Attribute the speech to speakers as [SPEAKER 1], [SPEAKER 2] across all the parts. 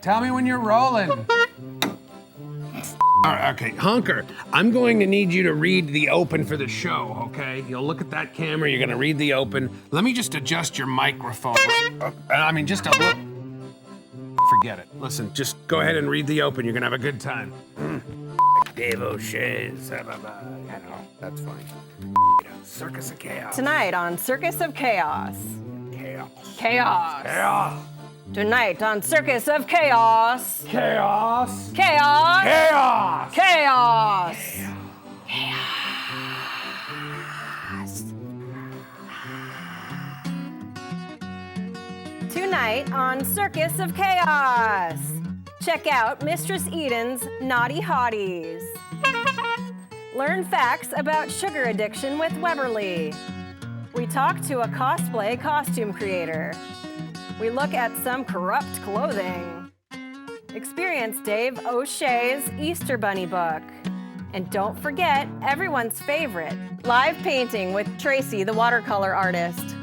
[SPEAKER 1] Tell me when you're rolling. All right, okay, Honker, I'm going to need you to read the open for the show, okay? You'll look at that camera, you're gonna read the open. Let me just adjust your microphone. I mean, just a look. Forget it. Listen, just go ahead and read the open. You're gonna have a good time. Dave O'Shea's, I know, that's funny. Circus of Chaos.
[SPEAKER 2] Tonight on Circus of Chaos.
[SPEAKER 1] Chaos.
[SPEAKER 2] Chaos.
[SPEAKER 1] Chaos.
[SPEAKER 2] Tonight on Circus of Chaos.
[SPEAKER 1] Chaos.
[SPEAKER 2] Chaos.
[SPEAKER 1] Chaos.
[SPEAKER 2] Chaos. Tonight on Circus of Chaos. Check out Mistress Eden's Naughty Hotties. Learn facts about sugar addiction with Webberly. We talk to a cosplay costume creator. We look at some corrupt clothing. Experience Dave O'Shea's Easter Bunny book. And don't forget everyone's favorite, live painting with Tracey the Watercolor Artist.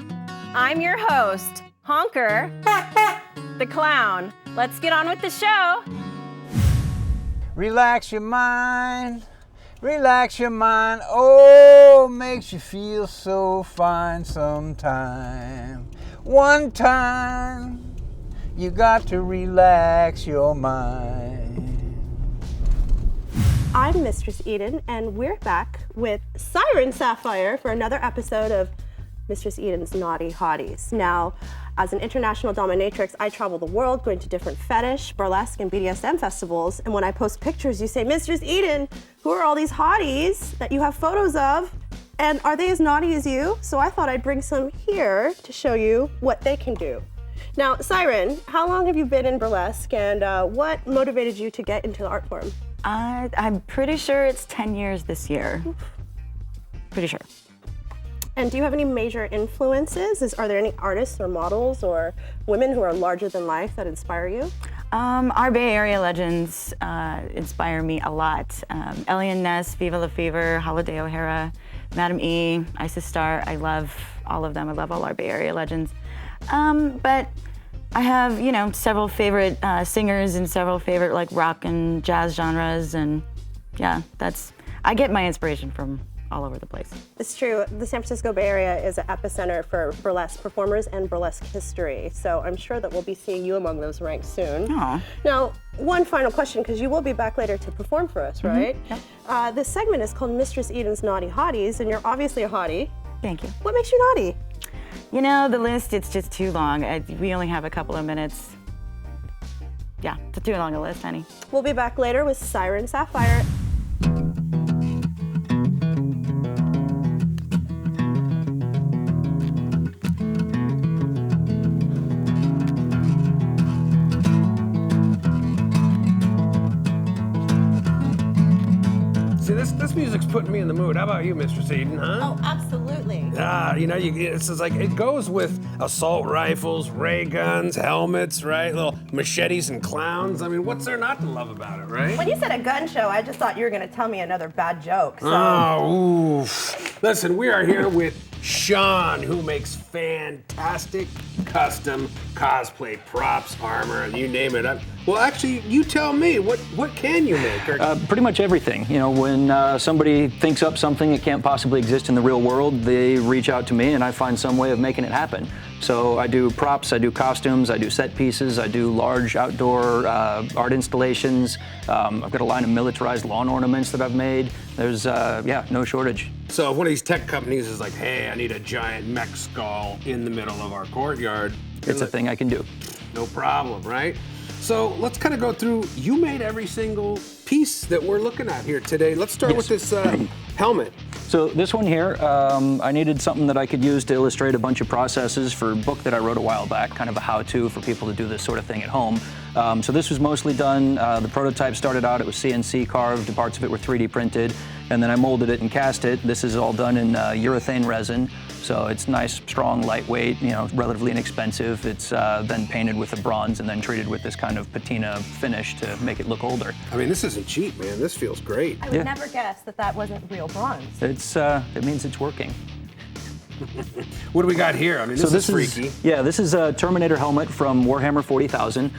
[SPEAKER 2] I'm your host, Honker, the clown. Let's get on with the show.
[SPEAKER 3] Relax your mind, relax your mind. Oh, makes you feel so fine sometime. One time, you got to relax your mind.
[SPEAKER 4] I'm Mistress Eden, and we're back with Siren Sapphire for another episode of Mistress Eden's Naughty Hotties. Now, as an international dominatrix, I travel the world going to different fetish, burlesque, and BDSM festivals. And when I post pictures, you say, Mistress Eden, who are all these hotties that you have photos of? And are they as naughty as you? So I thought I'd bring some here to show you what they can do. Now, Siren, how long have you been in burlesque, and what motivated you to get into the art form?
[SPEAKER 5] I'm pretty sure it's 10 years this year. Pretty sure.
[SPEAKER 4] And do you have any major influences? Are there any artists or models or women who are larger than life that inspire you?
[SPEAKER 5] Our Bay Area legends inspire me a lot. Elian Ness, Viva La Fever, Holiday O'Hara, Madam E, Isis Star. I love all of them. I love all our Bay Area legends. But I have, several favorite singers and several favorite like rock and jazz genres, and yeah, I get my inspiration from all over the place.
[SPEAKER 4] It's true. The San Francisco Bay Area is an epicenter for burlesque performers and burlesque history, so I'm sure that we'll be seeing you among those ranks soon.
[SPEAKER 5] Aww.
[SPEAKER 4] Now, one final question, because you will be back later to perform for us, right?
[SPEAKER 5] Yep.
[SPEAKER 4] This segment is called Mistress Eden's Naughty Hotties, and you're obviously a hottie.
[SPEAKER 5] Thank you.
[SPEAKER 4] What makes you naughty?
[SPEAKER 5] The list, it's just too long. We only have a couple of minutes. Yeah, it's too long a list, honey.
[SPEAKER 4] We'll be back later with Siren Sapphire.
[SPEAKER 1] This music's putting me in the mood. How about you, Mistress Eden, huh?
[SPEAKER 4] Oh, absolutely.
[SPEAKER 1] It's just like, it goes with assault rifles, ray guns, helmets, right? Little machetes and clowns. I mean, what's there not to love about it, right?
[SPEAKER 4] When you said a gun show, I just thought you were going to tell me another bad joke. So.
[SPEAKER 1] Oh, oof. Listen, we are here with Sean, who makes fantastic custom cosplay props, armor, you name it. Well, actually, you tell me, what can you make?
[SPEAKER 6] Pretty much everything. When somebody thinks up something that can't possibly exist in the real world, they reach out to me and I find some way of making it happen. So I do props, I do costumes, I do set pieces, I do large outdoor art installations. I've got a line of militarized lawn ornaments that I've made. There's, no shortage.
[SPEAKER 1] So if one of these tech companies is like, hey, I need a giant mech skull in the middle of our courtyard.
[SPEAKER 6] It's a thing I can do.
[SPEAKER 1] No problem, right? So let's kind of go through, you made every single piece that we're looking at here today. Let's start with this helmet.
[SPEAKER 6] So this one here, I needed something that I could use to illustrate a bunch of processes for a book that I wrote a while back, kind of a how-to for people to do this sort of thing at home. So this was mostly done, the prototype started out, it was CNC carved, parts of it were 3D printed, and then I molded it and cast it. This is all done in urethane resin. So it's nice, strong, lightweight, relatively inexpensive. It's then painted with a bronze and then treated with this kind of patina finish to make it look older.
[SPEAKER 1] I mean, this isn't cheap, man. This feels great.
[SPEAKER 4] I would never guess that wasn't real bronze.
[SPEAKER 6] It means it's working.
[SPEAKER 1] What do we got here? I mean, this is freaky.
[SPEAKER 6] This is a Terminator helmet from Warhammer 40,000.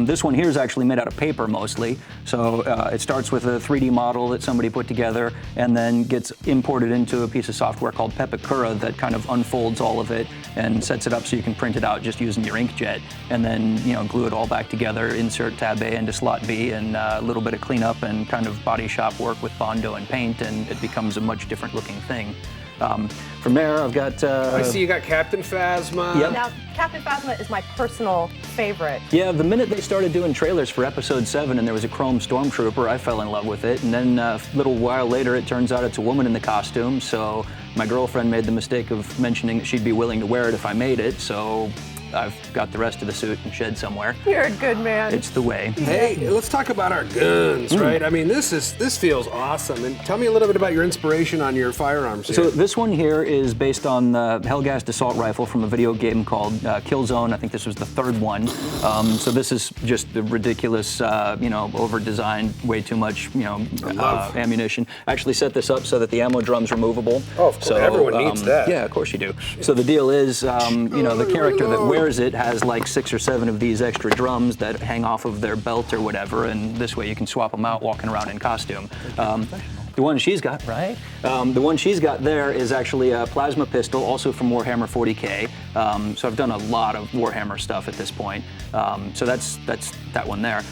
[SPEAKER 6] This one here is actually made out of paper mostly. So it starts with a 3D model that somebody put together and then gets imported into a piece of software called Pepakura that kind of unfolds all of it and sets it up so you can print it out just using your inkjet, and then glue it all back together, insert tab A into slot B, and a little bit of cleanup and kind of body shop work with Bondo and paint, and it becomes a much different looking thing. From there, I've got...
[SPEAKER 1] I see you got Captain Phasma.
[SPEAKER 6] Yep.
[SPEAKER 4] Now, Captain Phasma is my personal favorite.
[SPEAKER 6] Yeah, the minute they started doing trailers for Episode 7 and there was a chrome stormtrooper, I fell in love with it. And then a little while later, it turns out it's a woman in the costume. So my girlfriend made the mistake of mentioning that she'd be willing to wear it if I made it. So I've got the rest of the suit in shed somewhere.
[SPEAKER 4] You're a good man.
[SPEAKER 6] It's the way.
[SPEAKER 1] Hey, let's talk about our guns, right? I mean, this feels awesome. And tell me a little bit about your inspiration on your firearms here.
[SPEAKER 6] So this one here is based on the Hellgast assault rifle from a video game called Killzone. I think this was the third one. So this is just the ridiculous, over-designed, way too much, ammunition. I actually set this up so that the ammo drum's removable.
[SPEAKER 1] Oh, of course.
[SPEAKER 6] So,
[SPEAKER 1] everyone needs that.
[SPEAKER 6] Yeah, of course you do. So the deal is, the character that wears it has like 6 or 7 of these extra drums that hang off of their belt or whatever, and this way you can swap them out walking around in costume. The one she's got, right? The one she's got there is actually a plasma pistol, also from Warhammer 40K. So I've done a lot of Warhammer stuff at this point. So that's that one there.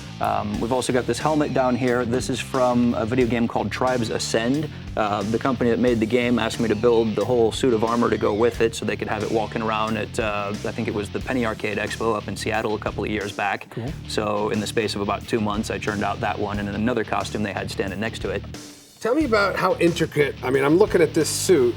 [SPEAKER 6] We've also got this helmet down here. This is from a video game called Tribes Ascend. The company that made the game asked me to build the whole suit of armor to go with it so they could have it walking around at, I think it was the Penny Arcade Expo up in Seattle a couple of years back. Cool. So in the space of about 2 months, I churned out that one and then another costume they had standing next to it.
[SPEAKER 1] Tell me about how intricate, I mean, I'm looking at this suit.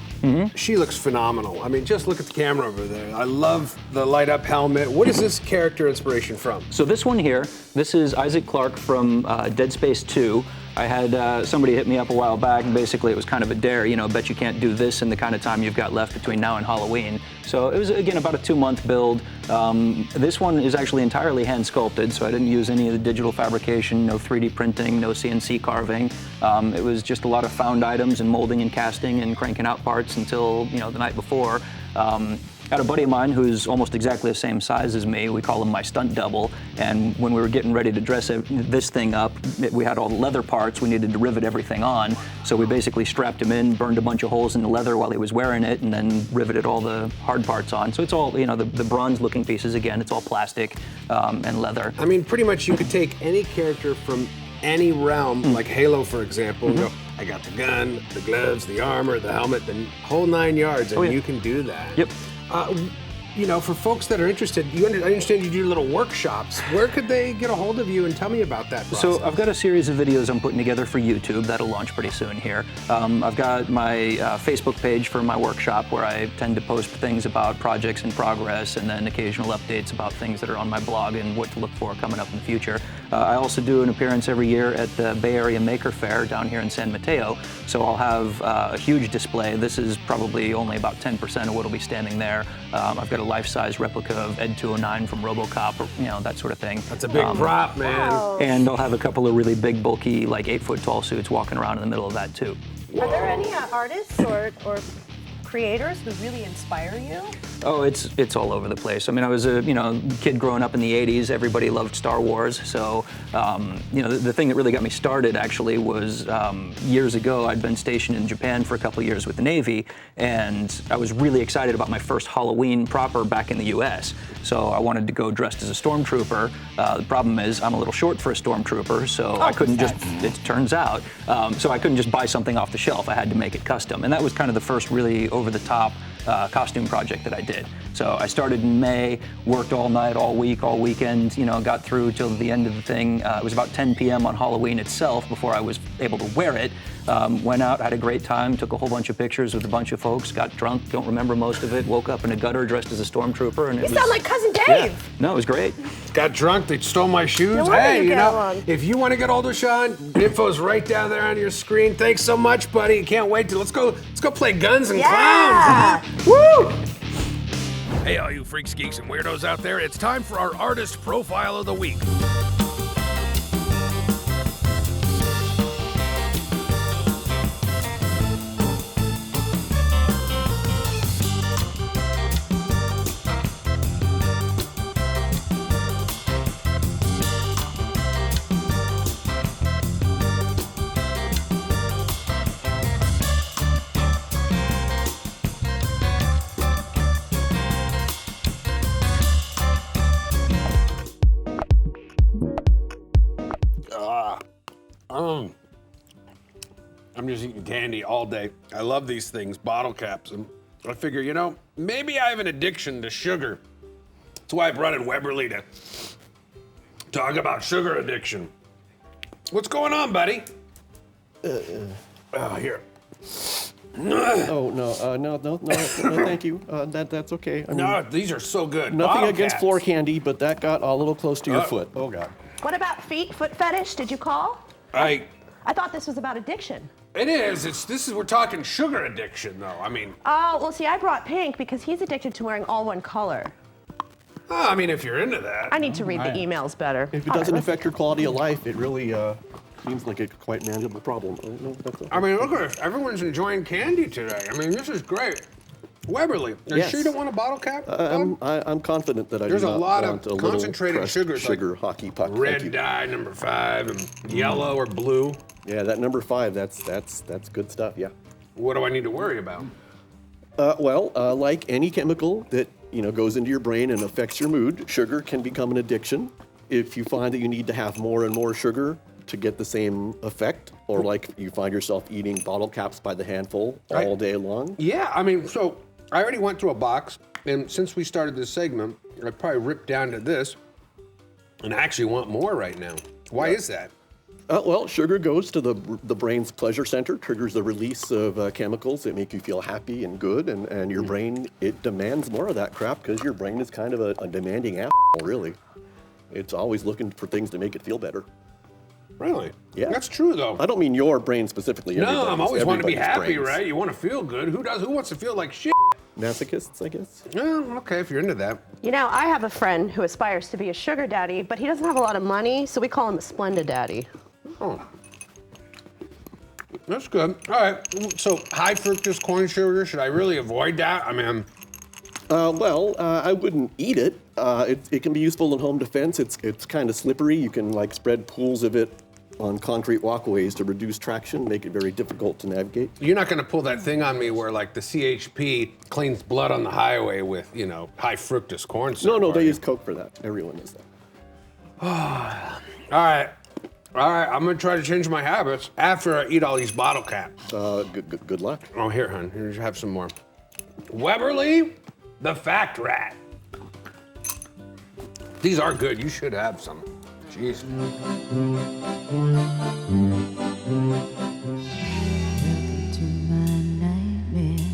[SPEAKER 1] She looks phenomenal. I mean, just look at the camera over there. I love the light up helmet. What is this character inspiration from?
[SPEAKER 6] So this one here, this is Isaac Clarke from Dead Space 2. I had somebody hit me up a while back, and basically it was kind of a dare, bet you can't do this in the kind of time you've got left between now and Halloween. So it was, again, about a 2-month build. This one is actually entirely hand sculpted, so I didn't use any of the digital fabrication, no 3D printing, no CNC carving. It was just a lot of found items and molding and casting and cranking out parts until, the night before. Got a buddy of mine who's almost exactly the same size as me. We call him my stunt double. And when we were getting ready to dress this thing up, we had all the leather parts. We needed to rivet everything on. So we basically strapped him in, burned a bunch of holes in the leather while he was wearing it, and then riveted all the hard parts on. So it's all, the bronze-looking pieces, again, it's all plastic and leather.
[SPEAKER 1] I mean, pretty much you could take any character from any realm, like Halo, for example, and go, I got the gun, the gloves, the armor, the helmet, the whole 9 yards, and you can do that.
[SPEAKER 6] Yep.
[SPEAKER 1] For folks that are interested, I understand you do little workshops. Where could they get a hold of you and tell me about that process?
[SPEAKER 6] So I've got a series of videos I'm putting together for YouTube that'll launch pretty soon here. I've got my Facebook page for my workshop where I tend to post things about projects in progress and then occasional updates about things that are on my blog and what to look for coming up in the future. I also do an appearance every year at the Bay Area Maker Fair down here in San Mateo. So I'll have a huge display. This is probably only about 10% of what will be standing there. I've got a life-size replica of Ed 209 from RoboCop, or, that sort of thing.
[SPEAKER 1] That's a big prop, man.
[SPEAKER 4] Wow.
[SPEAKER 6] And I'll have a couple of really big, bulky, like 8-foot-tall suits walking around in the middle of that too.
[SPEAKER 4] Are there any artists or creators who really inspire you?
[SPEAKER 6] Oh, it's all over the place. I mean, I was a kid growing up in the '80s. Everybody loved Star Wars. So the thing that really got me started actually was years ago. I'd been stationed in Japan for a couple of years with the Navy, and I was really excited about my first Halloween proper back in the U.S. So I wanted to go dressed as a stormtrooper. The problem is I'm a little short for a stormtrooper, so I couldn't just. It turns out, so I couldn't just buy something off the shelf. I had to make it custom, and that was kind of the first really over-the-top costume project that I did. So I started in May, worked all night, all week, all weekend, got through till the end of the thing. It was about 10 p.m. on Halloween itself before I was able to wear it. Went out, had a great time, took a whole bunch of pictures with a bunch of folks, got drunk, don't remember most of it, woke up in a gutter dressed as a stormtrooper. And
[SPEAKER 4] You sound like Cousin Dave!
[SPEAKER 6] Yeah. No, it was great.
[SPEAKER 1] Got drunk, they stole my shoes.
[SPEAKER 4] No wonder
[SPEAKER 1] Hey,
[SPEAKER 4] you get along.
[SPEAKER 1] if you want to get hold of Sean, info's right down there on your screen. Thanks so much, buddy. Can't wait to let's go play Guns and Clowns. Woo! Hey, all you freaks, geeks, and weirdos out there, it's time for our artist profile of the week. I'm just eating candy all day. I love these things, bottle caps. And I figure, you know, maybe I have an addiction to sugar. That's why I brought in Webberly to talk about sugar addiction. What's going on, buddy? Here.
[SPEAKER 7] Oh, no, thank you. That's okay. I mean,
[SPEAKER 1] No, these are so good.
[SPEAKER 7] nothing
[SPEAKER 1] Bottle
[SPEAKER 7] against
[SPEAKER 1] caps.
[SPEAKER 7] floor candy, but that got a little close to your foot. Oh, God.
[SPEAKER 4] What about feet? Foot fetish? Did you call?
[SPEAKER 1] I
[SPEAKER 4] thought this was about addiction.
[SPEAKER 1] It is. We're talking sugar addiction, though. I mean,
[SPEAKER 4] Oh, well, see, I brought pink because he's addicted to wearing all one color.
[SPEAKER 1] I mean, if you're into that.
[SPEAKER 4] I need to read the emails better.
[SPEAKER 7] If it doesn't affect your quality of life, it really seems like a quite manageable problem. That's okay.
[SPEAKER 1] I mean, look at this. Everyone's enjoying candy today. I mean, this is great. Webberly, are you
[SPEAKER 7] Yes.
[SPEAKER 1] sure you don't want a bottle cap?
[SPEAKER 7] I'm confident that I
[SPEAKER 1] There's
[SPEAKER 7] do
[SPEAKER 1] a
[SPEAKER 7] not
[SPEAKER 1] lot
[SPEAKER 7] want
[SPEAKER 1] of
[SPEAKER 7] a little
[SPEAKER 1] concentrated
[SPEAKER 7] crushed
[SPEAKER 1] sugars, like
[SPEAKER 7] sugar hockey puck. Thank
[SPEAKER 1] Red
[SPEAKER 7] you.
[SPEAKER 1] dye, number 5, and yellow or blue.
[SPEAKER 7] Yeah, that number 5, that's good stuff, yeah.
[SPEAKER 1] What do I need to worry about?
[SPEAKER 7] Like any chemical that goes into your brain and affects your mood, sugar can become an addiction. If you find that you need to have more and more sugar to get the same effect, or like you find yourself eating bottle caps by the handful all day long.
[SPEAKER 1] Yeah, I mean, so I already went through a box, and since we started this segment, I probably ripped down to this, and I actually want more right now. Why is that?
[SPEAKER 7] Sugar goes to the brain's pleasure center, triggers the release of chemicals that make you feel happy and good, and your brain, it demands more of that crap because your brain is kind of a demanding asshole, really. It's always looking for things to make it feel better.
[SPEAKER 1] Really?
[SPEAKER 7] Yeah.
[SPEAKER 1] That's true, though.
[SPEAKER 7] I don't mean your brain specifically.
[SPEAKER 1] No, I'm always wanting to be
[SPEAKER 7] everybody's
[SPEAKER 1] happy,
[SPEAKER 7] brains.
[SPEAKER 1] right? You want to feel good. Who wants to feel like shit?
[SPEAKER 7] Masochists, I guess.
[SPEAKER 1] Well, okay, if you're into that.
[SPEAKER 4] You know, I have a friend who aspires to be a sugar daddy, but he doesn't have a lot of money, so we call him a Splenda daddy.
[SPEAKER 1] Oh. That's good. All right, so high fructose corn sugar, should I really avoid that? I mean...
[SPEAKER 7] I wouldn't eat it. It can be useful in home defense. It's kind of slippery. You can spread pools of it on concrete walkways to reduce traction, make it very difficult to navigate.
[SPEAKER 1] You're not going to pull that thing on me where the CHP cleans blood on the highway with, high fructose corn syrup.
[SPEAKER 7] No,
[SPEAKER 1] are
[SPEAKER 7] they
[SPEAKER 1] you?
[SPEAKER 7] use Coke for that. Everyone does that.
[SPEAKER 1] All right, I'm going to try to change my habits after I eat all these bottle caps.
[SPEAKER 7] Good luck.
[SPEAKER 1] Oh, here, hon, here, have some more. Webberly the Fact Rat. These are good. You should have some. Jeez.
[SPEAKER 8] To my nightmare,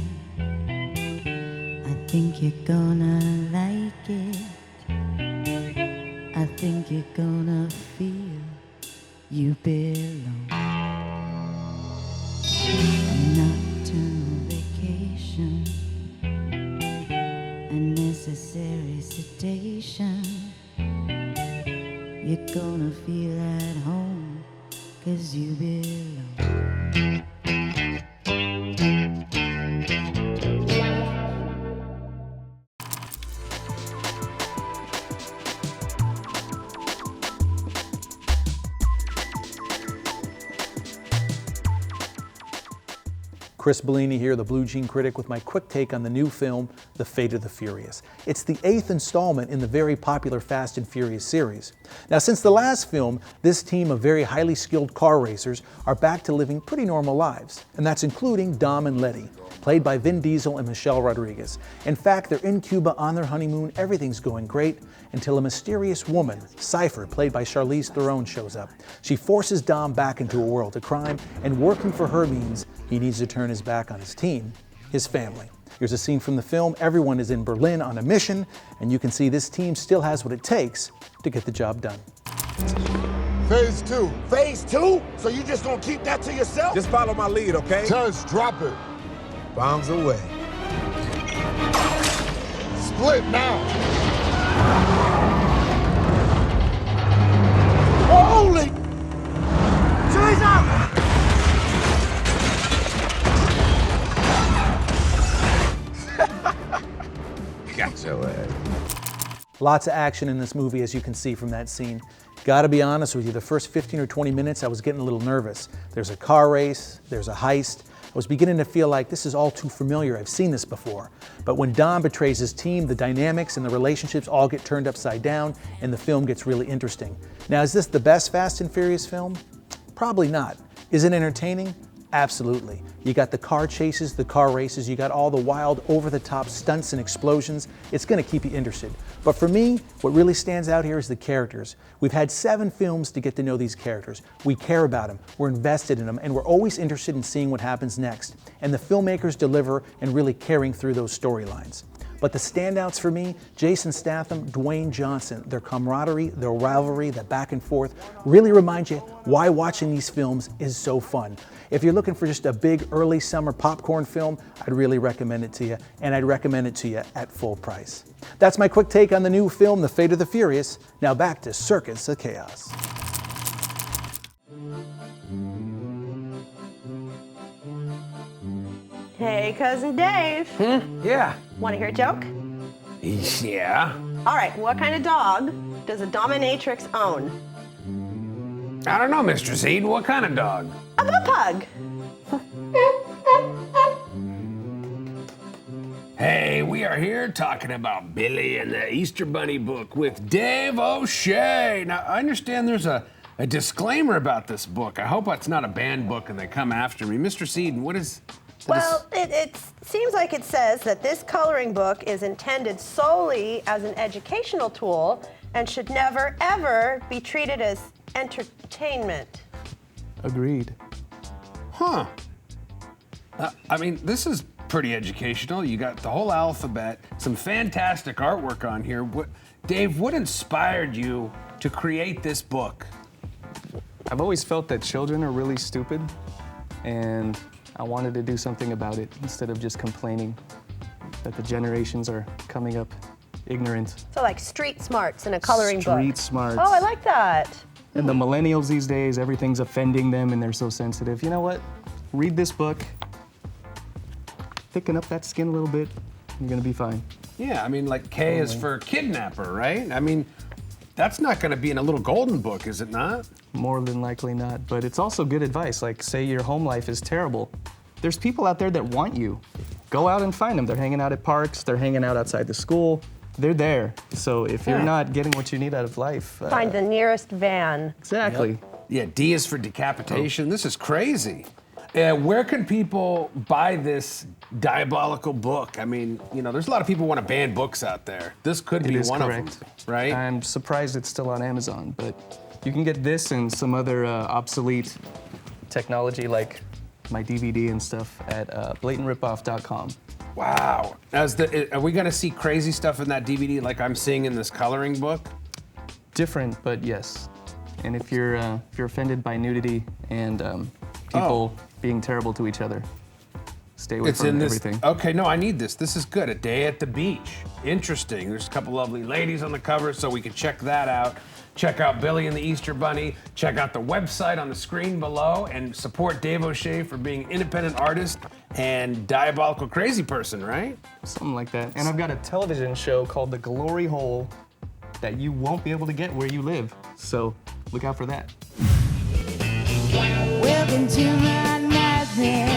[SPEAKER 8] I think you're gonna like it. I think you're gonna feel you belong. A nocturnal vacation, a necessary sedation. You're gonna feel at home, 'cause you belong.
[SPEAKER 9] Chris Bellini here, the Blue Jean Critic, with my quick take on the new film, The Fate of the Furious. It's the 8th installment in the very popular Fast and Furious series. Now, since the last film, this team of very highly skilled car racers are back to living pretty normal lives, and that's including Dom and Letty, played by Vin Diesel and Michelle Rodriguez. In fact, they're in Cuba on their honeymoon, everything's going great, until a mysterious woman, Cypher, played by Charlize Theron, shows up. She forces Dom back into a world of crime, and working for her means he needs to turn his back on his team, his family. Here's a scene from the film. Everyone is in Berlin on a mission, and you can see this team still has what it takes to get the job done.
[SPEAKER 10] Phase 2.
[SPEAKER 11] Phase 2? So you just gonna keep that to yourself?
[SPEAKER 10] Just follow my lead, okay?
[SPEAKER 11] Just drop it.
[SPEAKER 10] Bombs away.
[SPEAKER 11] Split now. Holy! Chase out!
[SPEAKER 10] Got your ass.
[SPEAKER 9] Lots of action in this movie, as you can see from that scene. Gotta be honest with you, the first 15 or 20 minutes I was getting a little nervous. There's a car race, there's a heist. I was beginning to feel like this is all too familiar, I've seen this before. But when Dom betrays his team, the dynamics and the relationships all get turned upside down and the film gets really interesting. Now, is this the best Fast and Furious film? Probably not. Is it entertaining? Absolutely. You got the car chases, the car races, you got all the wild, over-the-top stunts and explosions. It's gonna keep you interested. But for me, what really stands out here is the characters. We've had 7 films to get to know these characters. We care about them, we're invested in them, and we're always interested in seeing what happens next. And the filmmakers deliver and really carrying through those storylines. But the standouts for me, Jason Statham, Dwayne Johnson, their camaraderie, their rivalry, the back and forth, really remind you why watching these films is so fun. If you're looking for just a big early summer popcorn film, I'd really recommend it to you, and I'd recommend it to you at full price. That's my quick take on the new film, The Fate of the Furious. Now back to Circus of Chaos.
[SPEAKER 4] Hey, Cousin Dave.
[SPEAKER 1] Yeah.
[SPEAKER 4] Want to hear a joke?
[SPEAKER 1] Yeah.
[SPEAKER 4] All right, what kind of dog does a dominatrix own?
[SPEAKER 1] I don't know, Mistress Eden. What kind of dog?
[SPEAKER 4] A butt pug.
[SPEAKER 1] Hey, we are here talking about Billy and the Easter Bunny book with Dave O'Shea. Now, I understand there's a disclaimer about this book. I hope it's not a banned book and they come after me. Mistress Eden, what is...
[SPEAKER 4] Well, it seems like it says that this coloring book is intended solely as an educational tool and should never, ever be treated as entertainment.
[SPEAKER 12] Agreed.
[SPEAKER 1] Huh. I mean, this is pretty educational. You got the whole alphabet, some fantastic artwork on here. Dave, what inspired you to create this book?
[SPEAKER 12] I've always felt that children are really stupid, and I wanted to do something about it instead of just complaining that the generations are coming up ignorant.
[SPEAKER 4] So like street smarts in a coloring book.
[SPEAKER 12] Street smarts.
[SPEAKER 4] Oh, I like that.
[SPEAKER 12] And the millennials these days, everything's offending them and they're so sensitive. You know what? Read this book, thicken up that skin a little bit, you're gonna be fine.
[SPEAKER 1] Yeah, I mean, like K is for kidnapper, right? I mean, that's not gonna be in a little golden book, is it not?
[SPEAKER 12] More than likely not, but it's also good advice. Like, say your home life is terrible. There's people out there that want you. Go out and find them. They're hanging out at parks, they're hanging out outside the school. They're there. So if you're not getting what you need out of life...
[SPEAKER 4] Find the nearest van.
[SPEAKER 12] Exactly.
[SPEAKER 1] Yep. Yeah, D is for decapitation. This is crazy. Where can people buy this diabolical book? I mean, you know, there's a lot of people who want to ban books out there. This could be one of them, right?
[SPEAKER 12] I'm surprised it's still on Amazon, but you can get this and some other obsolete technology like my DVD and stuff at blatantripoff.com.
[SPEAKER 1] Wow. Are we going to see crazy stuff in that DVD like I'm seeing in this coloring book?
[SPEAKER 12] Different, but yes. And if you're offended by nudity and people being terrible to each other, stay away from everything.
[SPEAKER 1] Okay, no, I need this. This is good. A Day at the Beach. Interesting. There's a couple lovely ladies on the cover, so we can check that out. Check out Billy and the Easter Bunny. Check out the website on the screen below and support Dave O'Shea for being an independent artist and diabolical crazy person, right?
[SPEAKER 12] Something like that. And I've got a television show called The Glory Hole that you won't be able to get where you live. So look out for that.
[SPEAKER 8] Welcome to my nightmare.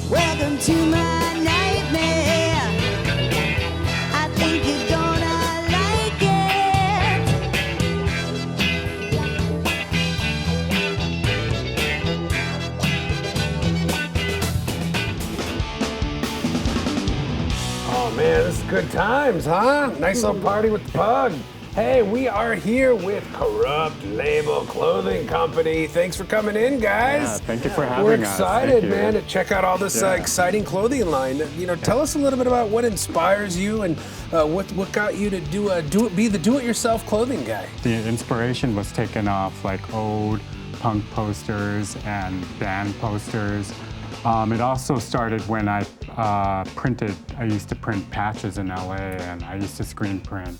[SPEAKER 8] Welcome to my nightmare. I think you're gonna like
[SPEAKER 1] Oh man, this is good times, huh? Nice little party with the pug. Hey, we are here with Korrupt Clothing Company. Thanks for coming in, guys.
[SPEAKER 13] Yeah, thank you for having us.
[SPEAKER 1] We're excited,
[SPEAKER 13] Thank you.
[SPEAKER 1] man, to check out all this exciting clothing line. You know, tell us a little bit about what inspires you and what got you to be the do-it-yourself clothing guy.
[SPEAKER 13] The inspiration was taken off like old punk posters and band posters. It also started when I used to print patches in LA, and I used to screen print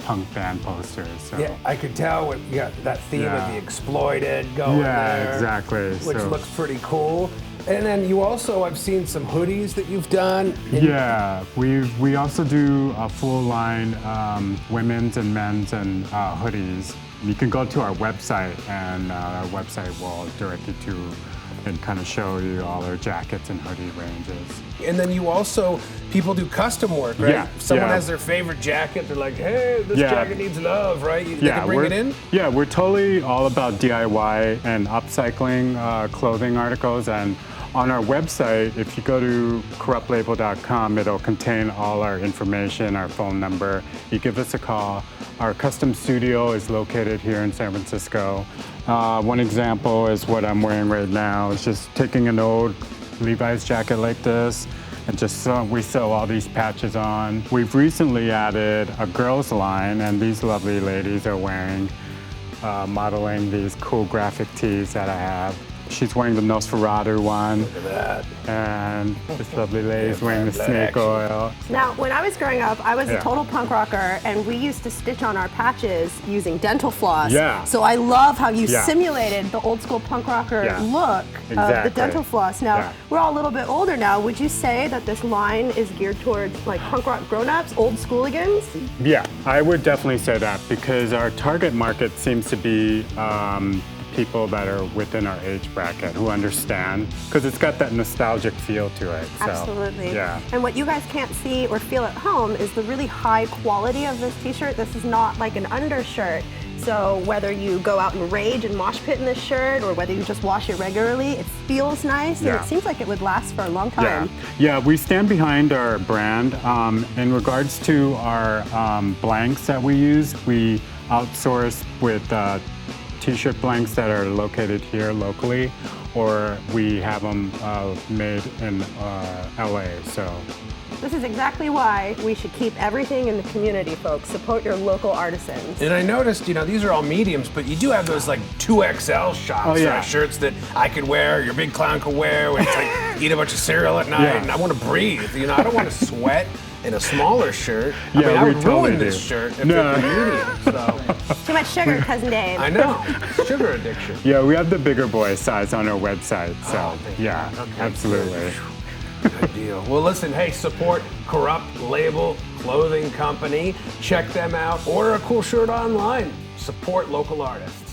[SPEAKER 13] punk band posters. So.
[SPEAKER 1] Yeah, I could tell when you got that theme of the exploited going there.
[SPEAKER 13] Exactly.
[SPEAKER 1] Which looks pretty cool. And then you also, I've seen some hoodies that you've done.
[SPEAKER 13] Yeah, we also do a full line women's and men's and hoodies. You can go to our website, and our website will direct you to and kind of show you all our jackets and hoodie ranges.
[SPEAKER 1] And then you also, people do custom work, right?
[SPEAKER 13] Yeah,
[SPEAKER 1] If someone has their favorite jacket, they're like, hey, this jacket needs love, right? They can bring it in?
[SPEAKER 13] Yeah, we're totally all about DIY and upcycling clothing articles. And on our website, if you go to korruptlabel.com, it'll contain all our information, our phone number. You give us a call. Our custom studio is located here in San Francisco. One example is what I'm wearing right now. It's just taking an old Levi's jacket like this and just we sew all these patches on. We've recently added a girls line, and these lovely ladies are wearing, modeling these cool graphic tees that I have. She's wearing the Nosferatu one.
[SPEAKER 1] Look at that.
[SPEAKER 13] And this lovely lady's wearing the snake oil.
[SPEAKER 4] Now, when I was growing up, I was a total punk rocker, and we used to stitch on our patches using dental floss.
[SPEAKER 13] Yeah.
[SPEAKER 4] So I love how you simulated the old school punk rocker look of the dental floss. Now, we're all a little bit older now. Would you say that this line is geared towards like punk rock grown-ups, old schooligans?
[SPEAKER 13] Yeah, I would definitely say that, because our target market seems to be people that are within our age bracket who understand, because it's got that nostalgic feel to it. So,
[SPEAKER 4] absolutely.
[SPEAKER 13] Yeah.
[SPEAKER 4] And what you guys can't see or feel at home is the really high quality of this t-shirt. This is not like an undershirt. So whether you go out and rage and mosh pit in this shirt, or whether you just wash it regularly, it feels nice, and it seems like it would last for a long time.
[SPEAKER 13] Yeah, we stand behind our brand. In regards to our blanks that we use, we outsource with t-shirt blanks that are located here locally, or we have them made in LA. So
[SPEAKER 4] this is exactly why we should keep everything in the community, folks. Support your local artisans.
[SPEAKER 1] And I noticed, you know, these are all mediums, but you do have those like 2XL shots, shirts that I could wear, your big clown could wear, when it's like eat a bunch of cereal at night, and I want to breathe. You know, I don't want to sweat in a smaller shirt. I mean, I would ruin this shirt if it were medium. So.
[SPEAKER 4] Too much sugar, Cousin Dave.
[SPEAKER 1] I know. Sugar addiction.
[SPEAKER 13] Yeah, we have the bigger boy size on our website. So, absolutely.
[SPEAKER 1] Good deal. Well, listen, hey, support Korrupt Label Clothing Company. Check them out. Order a cool shirt online. Support local artists.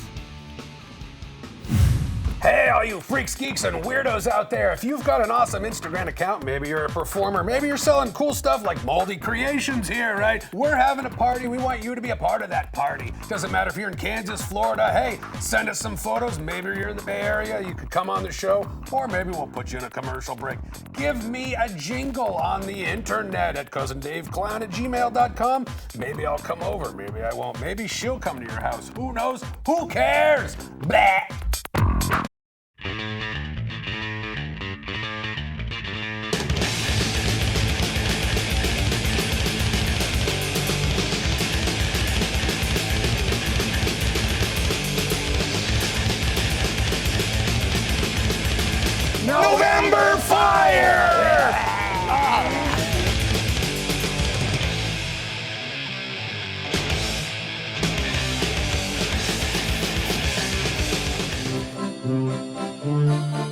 [SPEAKER 1] Hey, all you freaks, geeks, and weirdos out there, if you've got an awesome Instagram account, maybe you're a performer, maybe you're selling cool stuff like moldy creations here, right? We're having a party. We want you to be a part of that party. Doesn't matter if you're in Kansas, Florida. Hey, send us some photos. Maybe you're in the Bay Area. You could come on the show, or maybe we'll put you in a commercial break. Give me a jingle on the internet at cousindaveclown@gmail.com. Maybe I'll come over. Maybe I won't. Maybe she'll come to your house. Who knows? Who cares? Blah. November Fire!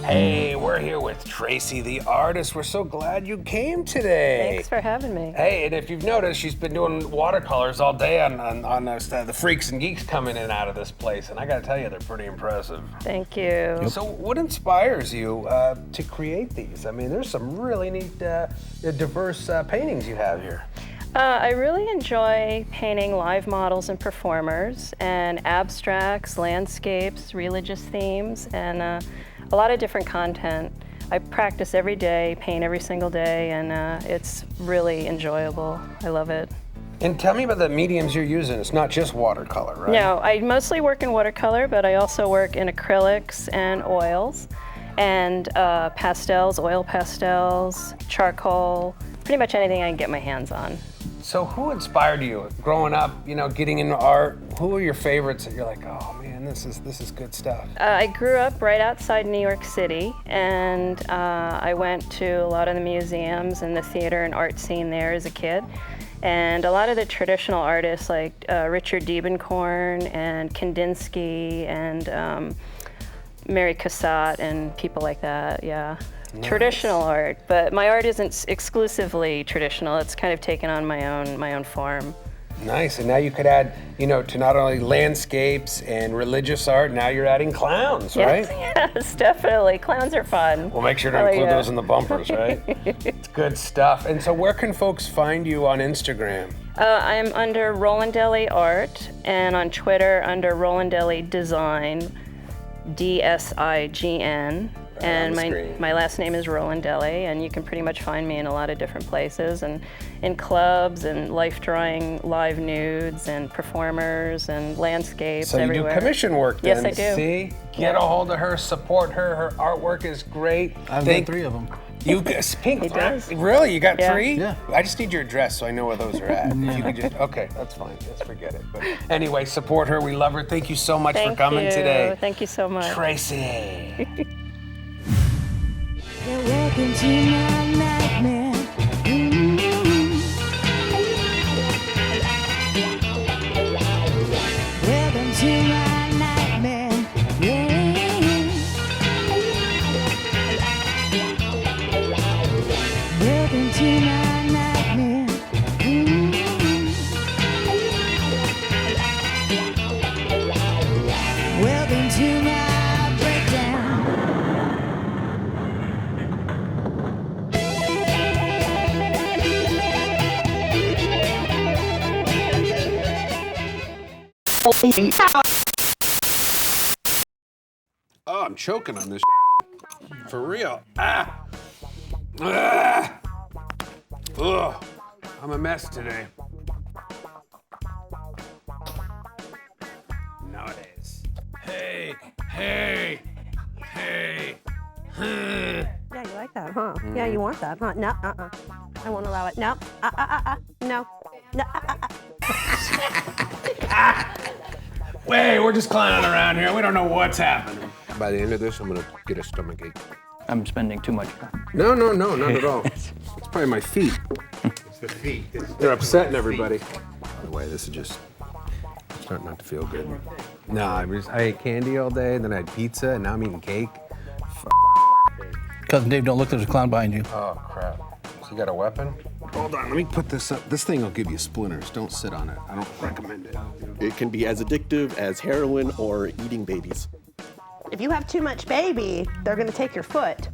[SPEAKER 1] Hey, we're here with Tracey the Artist. We're so glad you came today.
[SPEAKER 2] Thanks for having me.
[SPEAKER 1] Hey, and if you've noticed, she's been doing watercolors all day on the freaks and geeks coming in and out of this place, and I gotta tell you, they're pretty impressive.
[SPEAKER 2] Thank you.
[SPEAKER 1] So what inspires you to create these? I mean, there's some really neat, diverse paintings you have here.
[SPEAKER 2] I really enjoy painting live models and performers, and abstracts, landscapes, religious themes, and a lot of different content. I practice every day, paint every single day, and it's really enjoyable. I love it.
[SPEAKER 1] And tell me about the mediums you're using. It's not just watercolor, right?
[SPEAKER 2] No, I mostly work in watercolor, but I also work in acrylics and oils, and pastels, oil pastels, charcoal, pretty much anything I can get my hands on.
[SPEAKER 1] So who inspired you growing up, you know, getting into art? Who are your favorites that you're like, oh man, this is good stuff?
[SPEAKER 2] I grew up right outside New York City, and I went to a lot of the museums and the theater and art scene there as a kid.
[SPEAKER 14] And a lot of the traditional artists like Richard Diebenkorn and Kandinsky and Mary Cassatt and people like that, yeah. Nice. Traditional art, but my art isn't exclusively traditional. It's kind of taken on my own form.
[SPEAKER 1] Nice, and now you could add, you know, to not only landscapes and religious art, now you're adding clowns, right?
[SPEAKER 14] Yes, definitely. Clowns are fun.
[SPEAKER 1] We'll make sure to include those in the bumpers, right? It's good stuff. And so where can folks find you on Instagram?
[SPEAKER 14] I'm under Rolandelli Art, and on Twitter under Rolandelli Design, DSIGN. And my last name is Rolandelli, and you can pretty much find me in a lot of different places, and in clubs and life drawing, live nudes and performers and landscapes everywhere.
[SPEAKER 1] So you do commission work then?
[SPEAKER 14] Yes, I do.
[SPEAKER 1] See? Get a hold of her, support her. Her artwork is great.
[SPEAKER 3] I've got 3 of them.
[SPEAKER 1] You pink?
[SPEAKER 14] He does.
[SPEAKER 1] Really? You got 3?
[SPEAKER 3] Yeah.
[SPEAKER 1] I just need your address so I know where those are at. If you could just, okay, that's fine. Let's forget it. But anyway, support her. We love her. Thank you so much for coming today.
[SPEAKER 14] Thank you so much.
[SPEAKER 1] Tracey.
[SPEAKER 8] You're welcome to my nightmare. Welcome to my nightmare. Yeah. Welcome to my nightmare. Welcome to my breakdown.
[SPEAKER 1] Oh, I'm choking on this for real. Ah. Ah. Ugh. I'm a mess today. Nowadays. Hey.
[SPEAKER 4] Yeah, you like that, huh? Yeah, you want that, huh? No, I won't allow it. No, no, no,
[SPEAKER 1] Wait, we're just clowning around here. We don't know what's happening. By the end of this, I'm gonna get a stomachache.
[SPEAKER 6] I'm spending too much time.
[SPEAKER 1] No, not at all. It's probably my feet. It's the feet. They're upsetting everybody. By the way, this is just starting not to feel good. No, I ate candy all day, and then I had pizza, and now I'm eating cake.
[SPEAKER 3] Cousin Dave, don't look, there's a clown behind you.
[SPEAKER 1] Oh, crap. So you got a weapon? Hold on, let me put this up. This thing will give you splinters. Don't sit on it. I don't recommend it.
[SPEAKER 7] It can be as addictive as heroin or eating babies.
[SPEAKER 4] If you have too much baby, they're gonna take your foot.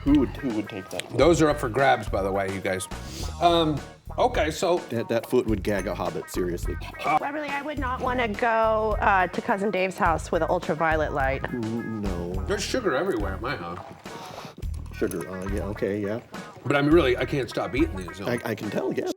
[SPEAKER 7] Who would take that?
[SPEAKER 1] Those are up for grabs, by the way, you guys. Okay, so
[SPEAKER 7] that foot would gag a hobbit, seriously.
[SPEAKER 4] Webberly, I would not want to go to Cousin Dave's house with an ultraviolet light.
[SPEAKER 7] No.
[SPEAKER 1] There's sugar everywhere at my house.
[SPEAKER 7] Sugar, yeah, okay, yeah.
[SPEAKER 1] But I mean, really, I can't stop eating these.
[SPEAKER 7] I can tell, yeah.